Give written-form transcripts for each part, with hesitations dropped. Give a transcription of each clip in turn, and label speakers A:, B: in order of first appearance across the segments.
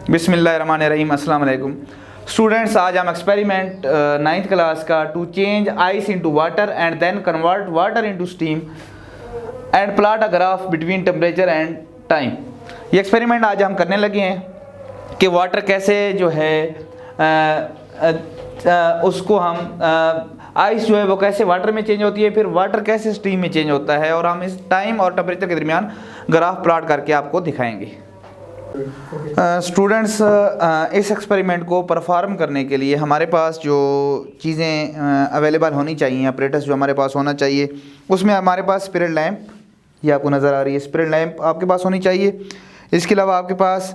A: बिस्मिल्लाहिर्रहमानिर्रहीम, अस्सलाम वालेकुम स्टूडेंट्स। आज हम एक्सपेरिमेंट 9th क्लास का to change ice into water and then convert water into steam and plot a graph between temperature and time. ये experiment आज हम करने लगे हैं कि वाटर कैसे जो है उसको हम आइस जो है वो कैसे वाटर में चेंज होती है, फिर वाटर कैसे स्टीम में चेंज होता है, और हम इस टाइम और टेम्परेचर के दरमियान ग्राफ प्लॉट करके आपको दिखाएंगे। स्टूडेंट्स, इस एक्सपेरिमेंट को परफॉर्म करने के लिए हमारे पास जो चीज़ें अवेलेबल होनी चाहिए, अपरेटस जो हमारे पास होना चाहिए, उसमें हमारे पास स्पिरिट लैंप, ये आपको नज़र आ रही है, स्पिरिट लैंप आपके पास होनी चाहिए। इसके अलावा आपके पास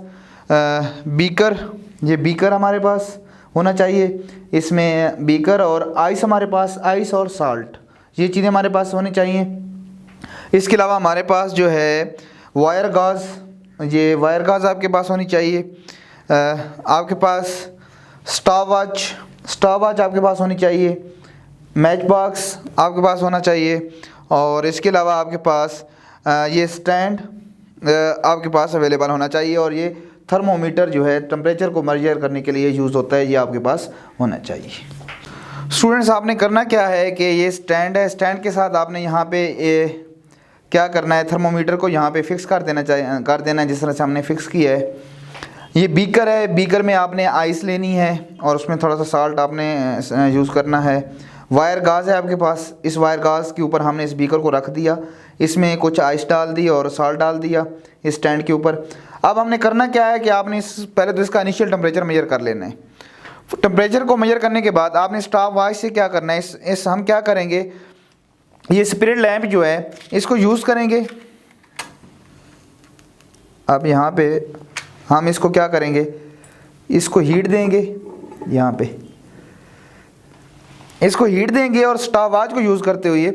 A: बीकर, ये बीकर हमारे पास होना चाहिए। इसमें बीकर और आइस, हमारे पास आइस और साल्ट, ये चीज़ें हमारे पास होनी चाहिए। इसके अलावा हमारे पास जो है वायर गाज, ये वायर गाज आपके पास होनी चाहिए। आपके पास स्टॉप वॉच आपके पास होनी चाहिए। मैच बॉक्स आपके पास होना चाहिए। और इसके अलावा आपके पास ये स्टैंड आपके पास अवेलेबल होना चाहिए। और ये थर्मोमीटर जो है टेम्परेचर को मेजर करने के लिए यूज़ होता है, ये आपके पास होना चाहिए। स्टूडेंट्स, आपने करना क्या है कि ये स्टैंड है, स्टैंड के साथ आपने यहाँ पे क्या करना है, थर्मोमीटर को यहाँ पे फिक्स कर देना है जिस तरह से हमने फिक्स किया है। ये बीकर है, बीकर में आपने आइस लेनी है और उसमें थोड़ा सा साल्ट आपने यूज़ करना है। वायर गाज है आपके पास, इस वायर गाज के ऊपर हमने इस बीकर को रख दिया, इसमें कुछ आइस डाल दी और साल्ट डाल दिया इस स्टैंड के ऊपर। अब हमने करना क्या है कि आपने पहले तो इसका इनिशियल टेम्परेचर मेजर कर लेना है। टेम्परेचर को मेजर करने के बाद आपने स्टॉप वॉच से क्या करना है, इस हम क्या करेंगे, ये स्पिरिट लैंप जो है इसको यूज़ करेंगे। अब यहाँ पे हम इसको क्या करेंगे, इसको हीट देंगे, यहाँ पे इसको हीट देंगे और स्टॉप वॉच को यूज़ करते हुए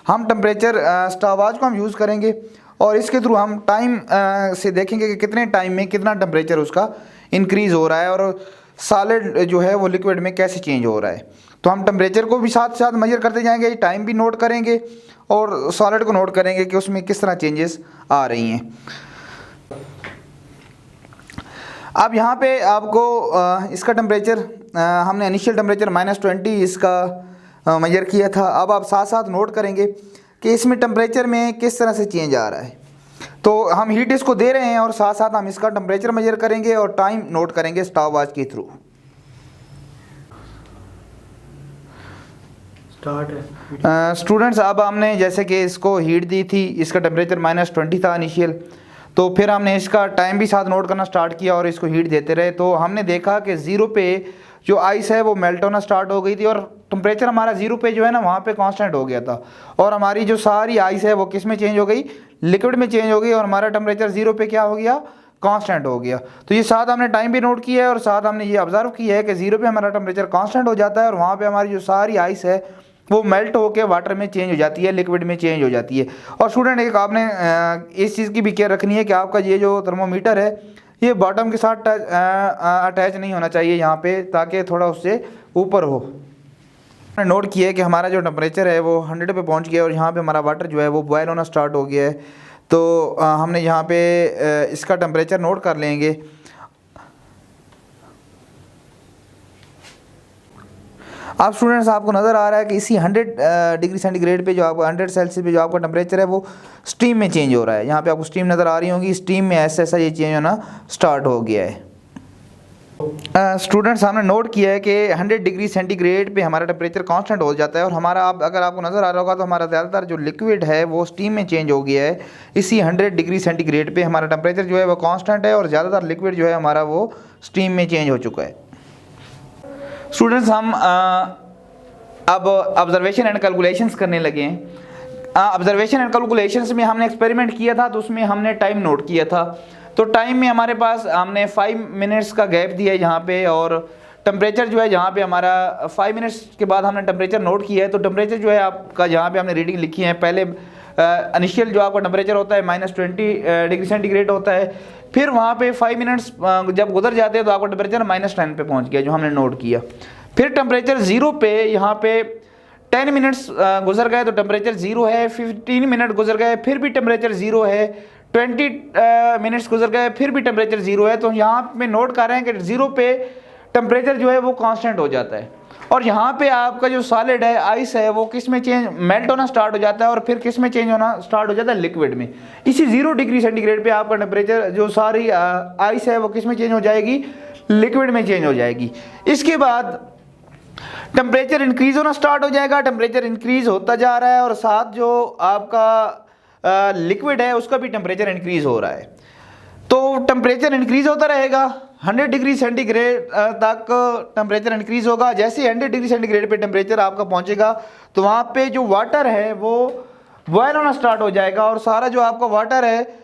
A: हम टेम्परेचर स्टॉप वॉच को हम यूज़ करेंगे और इसके थ्रू हम टाइम से देखेंगे कि कितने टाइम में कितना टेम्परेचर उसका इंक्रीज़ हो रहा है और सॉलिड जो है वो लिक्विड में कैसे चेंज हो रहा है। तो हम टेम्परेचर को भी साथ साथ मेजर करते जाएंगे, टाइम भी नोट करेंगे और सॉलिड को नोट करेंगे कि उसमें किस तरह चेंजेस आ रही हैं। अब यहाँ पे आपको इसका टेम्परेचर हमने इनिशियल टेम्परेचर -20 इसका मेजर किया था। अब आप साथ साथ नोट करेंगे कि इसमें टेम्परेचर में किस तरह से चेंज आ रहा है। तो हम हीट इसको दे रहे हैं और साथ साथ हम इसका टेम्परेचर मेजर करेंगे और टाइम नोट करेंगे स्टॉप वॉच के थ्रू। स्टूडेंट्स, अब हमने जैसे कि इसको हीट दी थी, इसका टेम्परेचर -20 था इनिशियल, तो फिर हमने इसका टाइम भी साथ नोट करना स्टार्ट किया और इसको हीट देते रहे। तो हमने देखा कि 0 पे जो आइस है वो मेल्ट होना स्टार्ट हो गई थी और टेम्परेचर हमारा 0 पे जो है ना वहाँ पे कांस्टेंट हो गया था और हमारी जो सारी आइस है वो किस में चेंज हो गई, लिक्विड में चेंज हो गई और हमारा टेम्परेचर 0 पे क्या हो गया, कांस्टेंट हो गया। तो ये साथ हमने टाइम भी नोट किया है और साथ हमने ये ऑब्जर्व किया है कि 0 पे हमारा टेम्परेचर कांस्टेंट हो जाता है और वहाँ पे हमारी जो सारी आइस है वो मेल्ट होकर वाटर में चेंज हो जाती है, लिक्विड में चेंज हो जाती है। और स्टूडेंट, एक आपने इस चीज़ की भी केयर रखनी है कि आपका ये जो थर्मोमीटर है ये बॉटम के साथ अटैच नहीं होना चाहिए यहाँ पे, ताकि थोड़ा उससे ऊपर हो। नोट किया है कि हमारा जो टेम्परेचर है वो 100 पे पहुँच गया और यहाँ पे हमारा वाटर जो है वो बॉयल होना स्टार्ट हो गया है। तो हमने यहाँ पे इसका टेम्परेचर नोट कर लेंगे। अब स्टूडेंट्स, आपको नज़र आ रहा है कि इसी 100 डिग्री सेंटीग्रेड पे जो आपका 100 सेल्सियस पे जो आपका टेम्परेचर है वो स्टीम में चेंज हो रहा है। यहाँ पे आपको स्टीम नज़र आ रही होगी, स्टीम में ऐसा ऐसा ये चेंज होना स्टार्ट हो गया है। स्टूडेंट्स, हमने नोट किया है कि 100 डिग्री सेंटीग्रेड पे हमारा टेम्परेचर कांस्टेंट हो जाता है और हमारा, अगर आपको नज़र आ रहा होगा तो हमारा ज़्यादातर जो लिक्विड है वो स्टीम में चेंज हो गया है। इसी 100 डिग्री सेंटीग्रेड पे हमारा टेम्परेचर जो है वो कांस्टेंट है और ज़्यादातर लिक्विड जो है हमारा वो स्टीम में चेंज हो चुका है। स्टूडेंट्स, हम अब ऑब्जर्वेशन एंड कैलकुलेशंस करने लगे हैं। ऑब्जर्वेशन एंड कैलकुलेशंस में हमने एक्सपेरिमेंट किया था तो उसमें हमने टाइम नोट किया था। तो टाइम में हमारे पास हमने 5 मिनट्स का गैप दिया है यहाँ पे और टेम्परेचर जो है जहाँ पे हमारा 5 मिनट्स के बाद हमने टेम्परेचर नोट किया है। तो टेम्परेचर जो है आपका जहाँ पे हमने रीडिंग लिखी है, पहले इनिशियल जो आपका टेम्परेचर होता है -20 डिग्री सेंटीग्रेड होता है, फिर वहाँ पे 5 मिनट्स जब गुजर जाते हैं तो आपका टेम्परेचर -10 पे पहुँच गया जो हमने नोट किया। फिर टेम्परेचर 0 पे यहाँ पे 10 मिनट्स गुजर गए तो टेम्परेचर 0 है, 15 मिनट गुजर गए फिर भी टेम्परेचर 0 है, 20 मिनट्स गुजर गए, फिर भी टेम्परेचर 0 है, तो यहाँ पे नोट कर रहे हैं कि 0 पे टेम्परेचर जो है वो कांस्टेंट हो जाता है। और यहाँ पे आपका जो सॉलिड है, आइस है, वो किस में चेंज, मेल्ट होना स्टार्ट हो जाता है और फिर किस में चेंज होना स्टार्ट हो जाता है, लिक्विड में। इसी 0 डिग्री सेंटीग्रेड पे आपका टेम्परेचर, जो सारी आइस है वो किस में चेंज हो जाएगी, लिक्विड में चेंज हो जाएगी। इसके बाद टेम्परेचर इंक्रीज होना स्टार्ट हो जाएगा, टेम्परेचर इंक्रीज होता जा रहा है और साथ जो आपका लिक्विड है उसका भी टेम्परेचर इंक्रीज हो रहा है। तो टेम्परेचर इंक्रीज होता रहेगा, 100 डिग्री सेंटीग्रेड तक टेम्परेचर इंक्रीज होगा। जैसे 100 डिग्री सेंटीग्रेड पे टेम्परेचर आपका पहुंचेगा तो वहाँ पे जो वाटर है वो बॉयल होना स्टार्ट हो जाएगा और सारा जो आपका वाटर है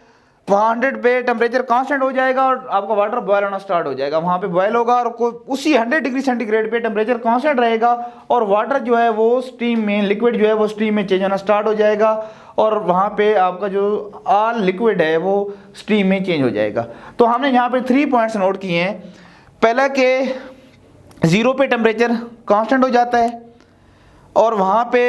A: वहाँ 100 पे टेम्परेचर कांस्टेंट हो जाएगा और आपका वाटर बॉयल होना स्टार्ट हो जाएगा। वहाँ पे बॉयल होगा और उसी 100 डिग्री सेंटीग्रेड पे टेम्परेचर कांस्टेंट रहेगा और वाटर जो है वो स्टीम में, लिक्विड जो है वो स्टीम में चेंज होना स्टार्ट हो जाएगा और वहाँ पे आपका जो ऑल लिक्विड है वो स्टीम में चेंज हो जाएगा। तो हमने यहाँ पे 3 पॉइंट्स नोट किए हैं। पहला कि 0 पे टेम्परेचर कांस्टेंट हो जाता है और वहाँ पे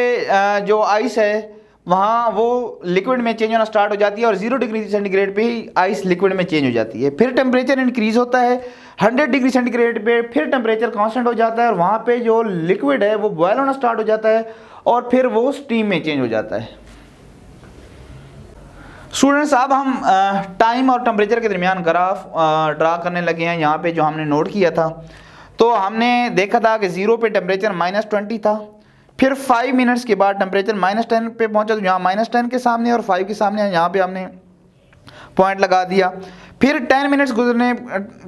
A: जो आइस है वहाँ वो लिक्विड में चेंज होना स्टार्ट हो जाती है और 0 डिग्री सेंटीग्रेड पे ही आइस लिक्विड में चेंज हो जाती है। फिर टेम्परेचर इंक्रीज होता है 100 डिग्री सेंटीग्रेड पे, फिर टेम्परेचर कांस्टेंट हो जाता है और वहाँ पे जो लिक्विड है वो बॉयल होना स्टार्ट हो जाता है और फिर वो स्टीम में चेंज हो जाता है। स्टूडेंट्स, अब हम टाइम और टेम्परेचर के दरमियान ग्राफ ड्रा करने लगे हैं। यहाँ पे जो हमने नोट किया था, तो हमने देखा था कि 0 पे टेम्परेचर -20 था, फिर 5 मिनट्स के बाद टेम्परेचर -10 पे पहुंचा, तो यहाँ -10 के सामने और 5 के सामने यहाँ पे हमने पॉइंट लगा दिया। फिर 10 मिनट्स गुजरने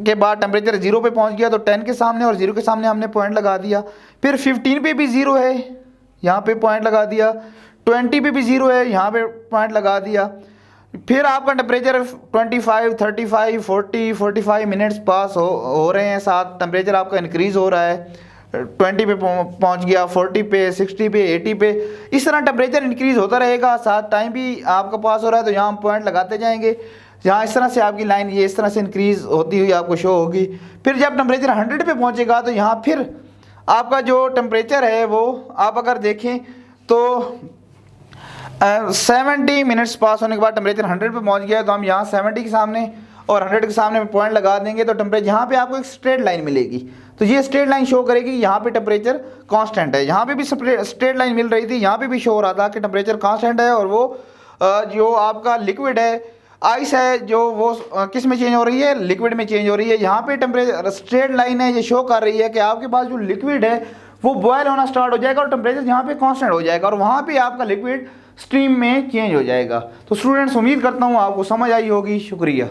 A: के बाद टेम्परेचर 0 पे पहुंच गया, तो 10 के सामने और 0 के सामने हमने पॉइंट लगा दिया। फिर 15 पे भी 0 है, यहाँ पे पॉइंट लगा दिया। 20 पे भी 0 है, यहाँ पे पॉइंट लगा दिया। फिर आपका टेम्परेचर 25, 35, 40, 45 मिनट्स पास हो रहे हैं, साथ टेम्परेचर आपका इंक्रीज़ हो रहा है। 20 पे पहुंच गया, 40 पे, 60 पे, 80 पे, इस तरह टेम्परेचर इंक्रीज़ होता रहेगा, साथ टाइम भी आपका पास हो रहा है। तो यहाँ हम पॉइंट लगाते जाएंगे, जहाँ इस तरह से आपकी लाइन ये इस तरह से इंक्रीज़ होती हुई आपको शो होगी। फिर जब टेम्परेचर 100 पे पहुँचेगा तो यहाँ फिर आपका जो टेम्परेचर है वो आप अगर देखें तो 70 मिनट्स पास होने के बाद टेम्परेचर 100 पे पहुंच गया, तो हम यहाँ 70 के सामने और 100 के सामने पॉइंट लगा देंगे तो टेम्परेचर यहाँ पे आपको एक स्ट्रेट लाइन मिलेगी। तो ये स्ट्रेट लाइन शो करेगी यहाँ पे टेम्परेचर कांस्टेंट है। यहाँ पे भी स्ट्रेट लाइन मिल रही थी, यहाँ पे भी शो हो रहा था कि टेम्परेचर कांस्टेंट है और वो जो आपका लिक्विड है, आइस है, जो वो किस में चेंज हो रही है, लिक्विड में चेंज हो रही है। यहाँ पे टेम्परेचर स्ट्रेट लाइन है, ये शो कर रही है कि आपके पास जो लिक्विड है वो बॉयल होना स्टार्ट हो जाएगा और टेम्परेचर यहाँ पे कांस्टेंट हो जाएगा और वहाँ पे आपका लिक्विड स्ट्रीम में चेंज हो जाएगा। तो स्टूडेंट्स, उम्मीद करता हूँ आपको समझ आई होगी। शुक्रिया।